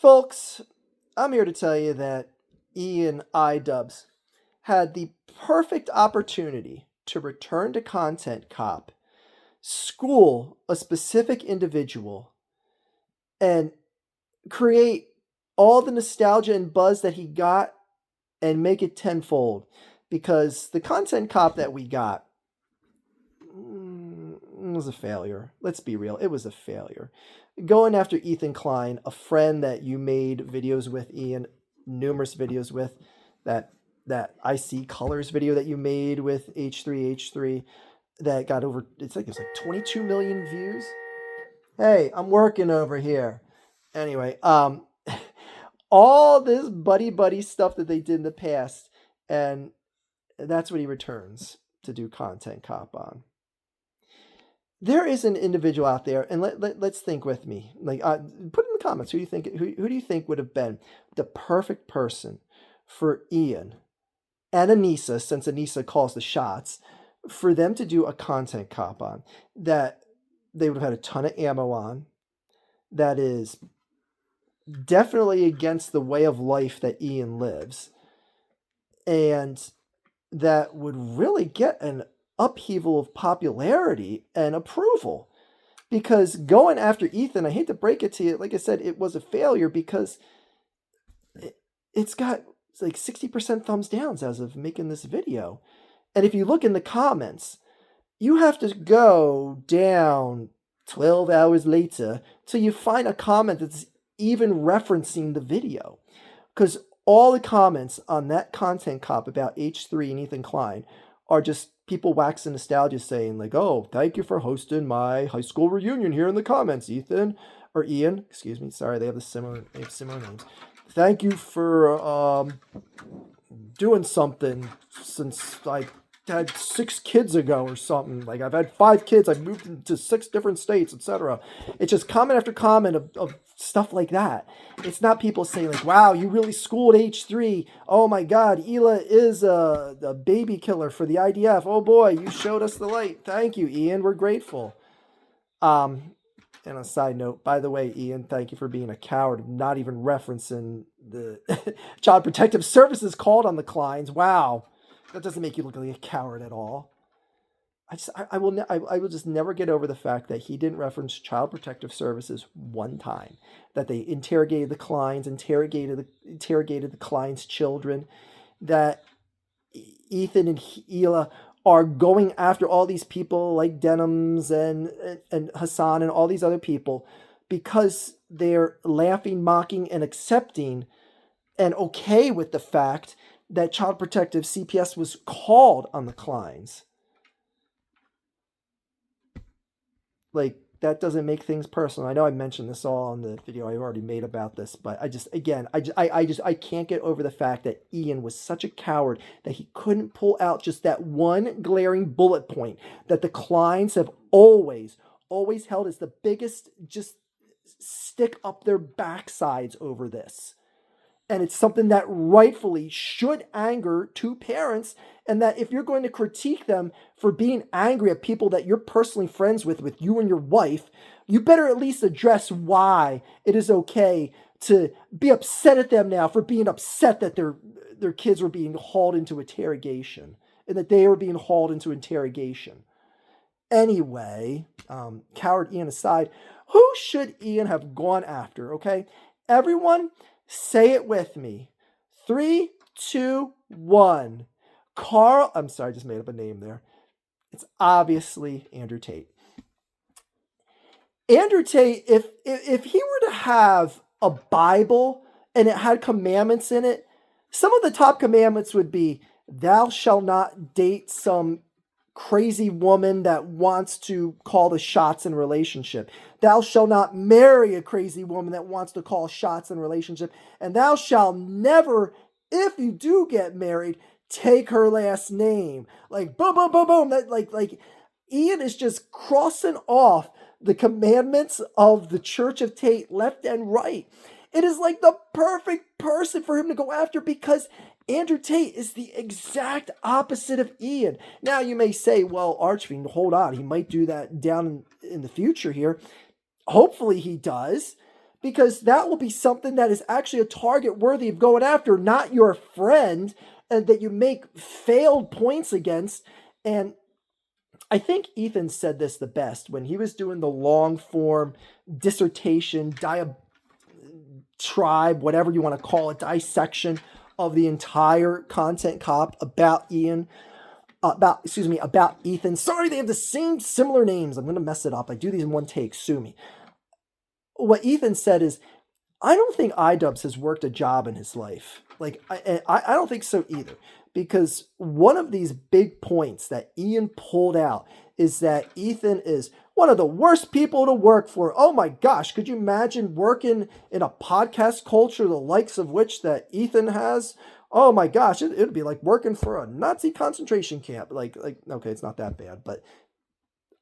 Folks, I'm here to tell you that Ian Idubbbz had the perfect opportunity to return to Content Cop, school a specific individual, and create all the nostalgia and buzz that he got and make it tenfold. Because the Content Cop that we got was a failure. Let's be real. It was a failure. Going after Ethan Klein, a friend that you made videos with, Ian, numerous videos with, that I See Colors video that you made with H3H3 that got over, it was like 22 million views. Hey, I'm working over here. Anyway, all this buddy stuff that they did in the past, and that's what he returns to do Content Cop on. There is an individual out there, and let's think with me. Like, put in the comments who do you think would have been the perfect person for Ian and Anisa, since Anisa calls the shots, for them to do a Content Cop on, that they would have had a ton of ammo on, that is definitely against the way of life that Ian lives, and that would really get an upheaval of popularity and approval. Because going after Ethan, I hate to break it to you, like I said, it was a failure because it's got like 60% thumbs downs as of making this video. And if you look in the comments, you have to go down 12 hours later till you find a comment that's even referencing the video. Because all the comments on that Content Cop about H3 and Ethan Klein are just people waxing nostalgia, saying like, "Oh, thank you for hosting my high school reunion here in the comments, Ethan," or Ian, excuse me. Sorry, they have similar names. "Thank you for doing something since I had 6 kids ago," or something. Like, "I've had 5 kids. I've moved into 6 different states, etc." It's just comment after comment of stuff like that. It's not people saying like, "Wow, you really schooled H3. Oh my God, Hila is a baby killer for the IDF. Oh boy, you showed us the light. Thank you, Ian. We're grateful." And on a side note, by the way, Ian, thank you for being a coward, not even referencing the Child Protective Services called on the Kleins. Wow. That doesn't make you look like a coward at all. I will just never get over the fact that he didn't reference Child Protective Services one time. That they interrogated the Kleins, interrogated the Kleins' children. That Ethan and Hila are going after all these people like Denims and Hassan and all these other people because they're laughing, mocking, and accepting and okay with the fact that Child Protective CPS was called on the Kleins. Like, that doesn't make things personal. I know I mentioned this all in the video I already made about this, but I can't get over the fact that Ian was such a coward that he couldn't pull out just that one glaring bullet point that the Kleins have always held as the biggest just stick up their backsides over this. And it's something that rightfully should anger 2 parents, and that if you're going to critique them for being angry at people that you're personally friends with you and your wife, you better at least address why it is okay to be upset at them now for being upset that their kids were being hauled into interrogation and that they were being hauled into interrogation. Anyway, coward Ian aside, who should Ian have gone after, okay? Everyone, say it with me. 3, 2, 1. Carl, I'm sorry, I just made up a name there. It's obviously Andrew Tate. Andrew Tate, if he were to have a Bible and it had commandments in it, some of the top commandments would be, "Thou shalt not date some crazy woman that wants to call the shots in relationship. Thou shalt not marry a crazy woman that wants to call shots in relationship. And thou shalt never, if you do get married, take her last name." Like, boom, boom, boom, boom. That like Ian is just crossing off the commandments of the Church of Tate left and right. It is like the perfect person for him to go after because Andrew Tate is the exact opposite of Ian. Now you may say, "Well, Archfiend, hold on. He might do that down in the future here." Hopefully he does. because that will be something that is actually a target worthy of going after, not your friend and that you make failed points against. And I think Ethan said this the best when he was doing the long form dissertation, tribe, whatever you want to call it, dissection of the entire content cop about Ethan. Sorry, they have the same similar names. I'm going to mess it up. I do these in one take. Sue me. What Ethan said is, I don't think Idubbbz has worked a job in his life. Like, I don't think so either. Because one of these big points that Ian pulled out is that Ethan is one of the worst people to work for. Oh my gosh, could you imagine working in a podcast culture the likes of which that Ethan has? Oh my gosh, it'd be like working for a Nazi concentration camp. Like, okay, it's not that bad, but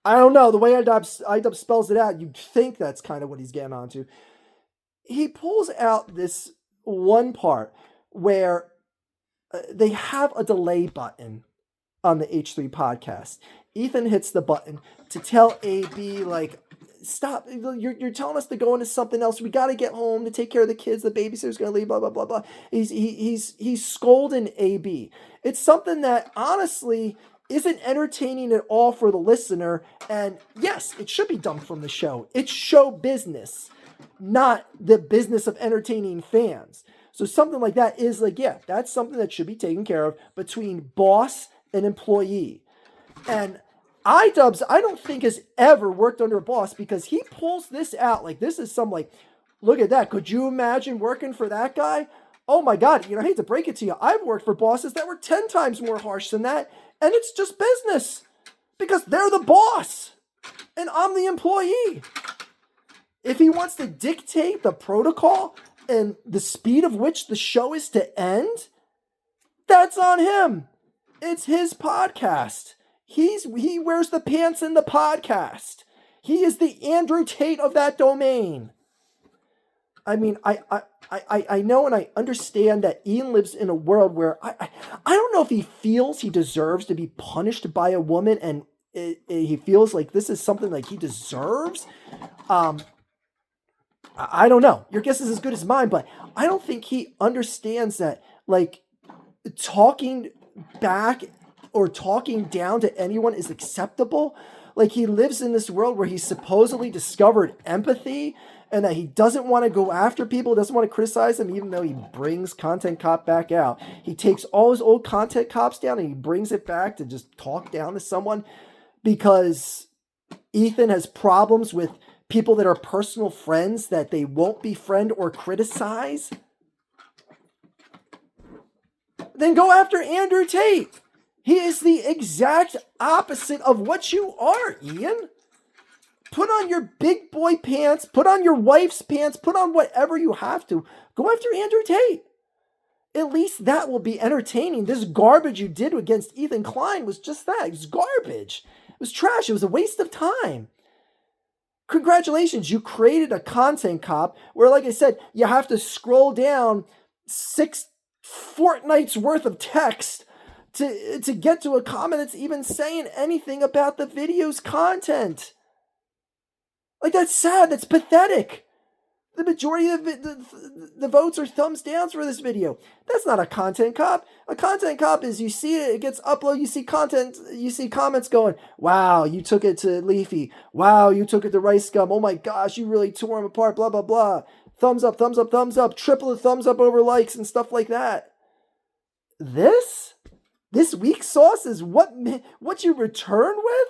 I don't know. The way Idubbbz spells it out, you'd think that's kind of what he's getting onto. He pulls out this one part where they have a delay button on the H3 podcast. Ethan hits the button to tell AB, like, stop, you're telling us to go into something else. We got to get home to take care of the kids. The babysitter's going to leave, blah, blah, blah, blah. He's scolding AB. It's something that honestly isn't entertaining at all for the listener. And yes, it should be dumped from the show. It's show business, not the business of entertaining fans. So something like that is like, yeah, that's something that should be taken care of between boss and employee. And Idubbbz, I don't think has ever worked under a boss, because he pulls this out like this is some like, look at that. Could you imagine working for that guy? Oh my God, I hate to break it to you. I've worked for bosses that were 10 times more harsh than that. And it's just business because they're the boss and I'm the employee. If he wants to dictate the protocol and the speed of which the show is to end, that's on him. It's his podcast. He wears the pants in the podcast. He is the Andrew Tate of that domain. I mean, I know and I understand that Ian lives in a world where I don't know if he feels he deserves to be punished by a woman, and he feels like this is something like he deserves. I don't know. Your guess is as good as mine, but I don't think he understands that, like, talking back or talking down to anyone is acceptable. Like, he lives in this world where he's supposedly discovered empathy and that he doesn't want to go after people, doesn't want to criticize them, even though he brings Content Cop back out. He takes all his old Content Cops down and he brings it back to just talk down to someone because Ethan has problems with people that are personal friends that they won't befriend or criticize. Then go after Andrew Tate. He is the exact opposite of what you are, Ian. Put on your big boy pants, put on your wife's pants, put on whatever you have to. Go after Andrew Tate. At least that will be entertaining. This garbage you did against Ethan Klein was just that. It was garbage. It was trash. It was a waste of time. Congratulations, you created a Content Cop where, like I said, you have to scroll down 6 fortnights worth of text to get to a comment that's even saying anything about the video's content. Like, that's sad. That's pathetic. The majority of the votes are thumbs downs for this video. That's not a Content Cop. A Content Cop is, you see it gets uploaded, you see content, you see comments going, wow, you took it to Leafy. Wow, you took it to Rice Gum. Oh my gosh, you really tore him apart, blah, blah, blah. Thumbs up, thumbs up, thumbs up. Triple the thumbs up over likes and stuff like that. This weak sauce is what you return with?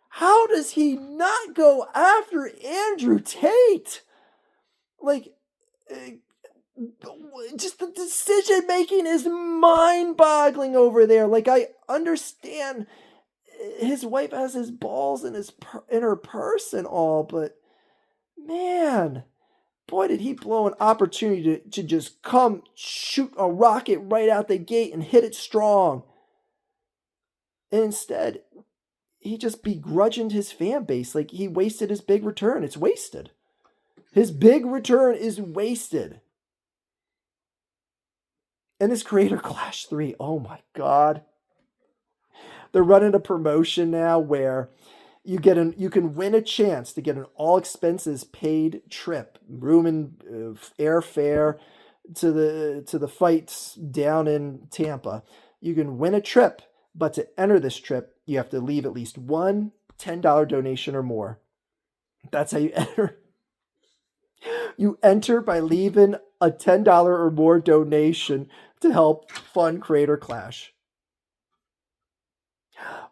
How does he not go after Andrew Tate? Like, just the decision making is mind-boggling over there. Like, I understand his wife has his balls in her purse and all, but man, boy, did he blow an opportunity to just come shoot a rocket right out the gate and hit it strong. And instead, he just begrudged his fan base. Like, he wasted his big return. It's wasted. His big return is wasted. And his Creator Clash 3, oh my God. They're running a promotion now where You can win a chance to get an all expenses paid trip, room and airfare to the fights down in Tampa. You can win a trip, but to enter this trip, you have to leave at least one $10 donation or more. That's how you enter. You enter by leaving a $10 or more donation to help fund Creator Clash.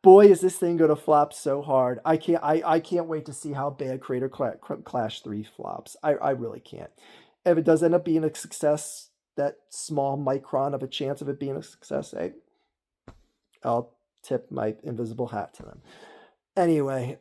Boy, is this thing gonna flop so hard. I can't wait to see how bad Creator Clash 3 flops. I really can't. If it does end up being a success, that small micron of a chance of it being a success, hey, I'll tip my invisible hat to them. Anyway,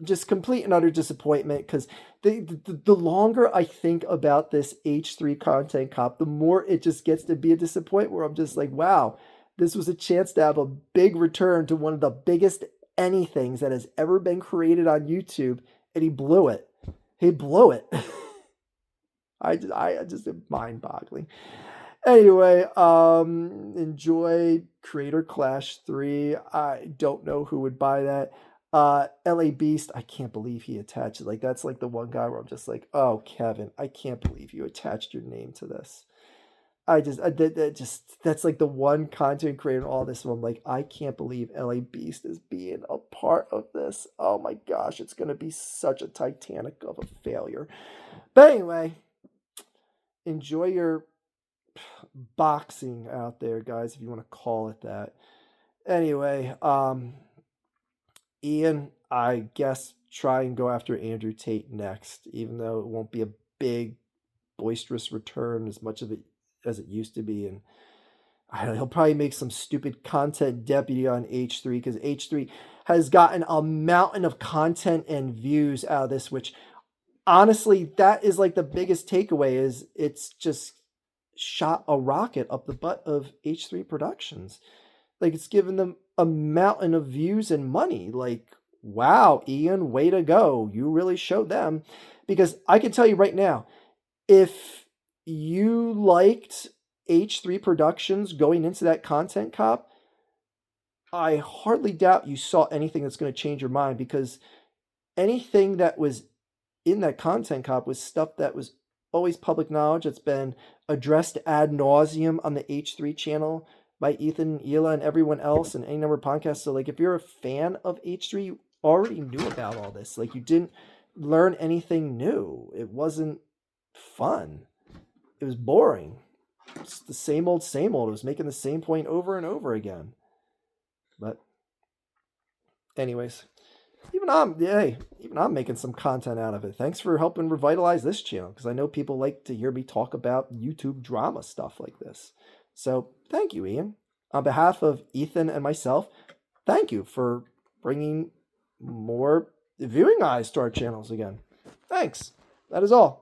just complete and utter disappointment, because the longer I think about this H3 content cop, the more it just gets to be a disappointment where I'm just like, wow, this was a chance to have a big return to one of the biggest anythings that has ever been created on YouTube, and he blew it. He blew it. I just am mind-boggling. Anyway, enjoy Creator Clash 3. I don't know who would buy that. LA Beast, I can't believe he attached it. Like, that's like the one guy where I'm just like, oh, Kevin, I can't believe you attached your name to this. That's like the one content creator in all this. So I'm like, I can't believe LA Beast is being a part of this. Oh my gosh, it's going to be such a Titanic of a failure. But anyway, enjoy your boxing out there, guys, if you want to call it that. Anyway, Ian, I guess try and go after Andrew Tate next, even though it won't be a big, boisterous return as much of it as it used to be. And I don't know, he'll probably make some stupid content deputy on H3, because H3 has gotten a mountain of content and views out of this, which honestly, that is like the biggest takeaway, is it's just shot a rocket up the butt of H3 Productions. Like, it's given them a mountain of views and money. Like, wow, Ian, way to go. You really showed them. Because I can tell you right now, if you liked H3 Productions going into that content cop, I hardly doubt you saw anything that's going to change your mind, because anything that was in that content cop was stuff that was always public knowledge. It's been addressed ad nauseum on the H3 channel by Ethan, Hila, and everyone else, and any number of podcasts. So, like, if you're a fan of H3, you already knew about all this. Like, you didn't learn anything new. It wasn't fun. It was boring. It's the same old, same old. It was making the same point over and over again. But anyways, even I'm making some content out of it. Thanks for helping revitalize this channel, because I know people like to hear me talk about YouTube drama stuff like this. So thank you, Ian. On behalf of Ethan and myself, thank you for bringing more viewing eyes to our channels again. Thanks. That is all.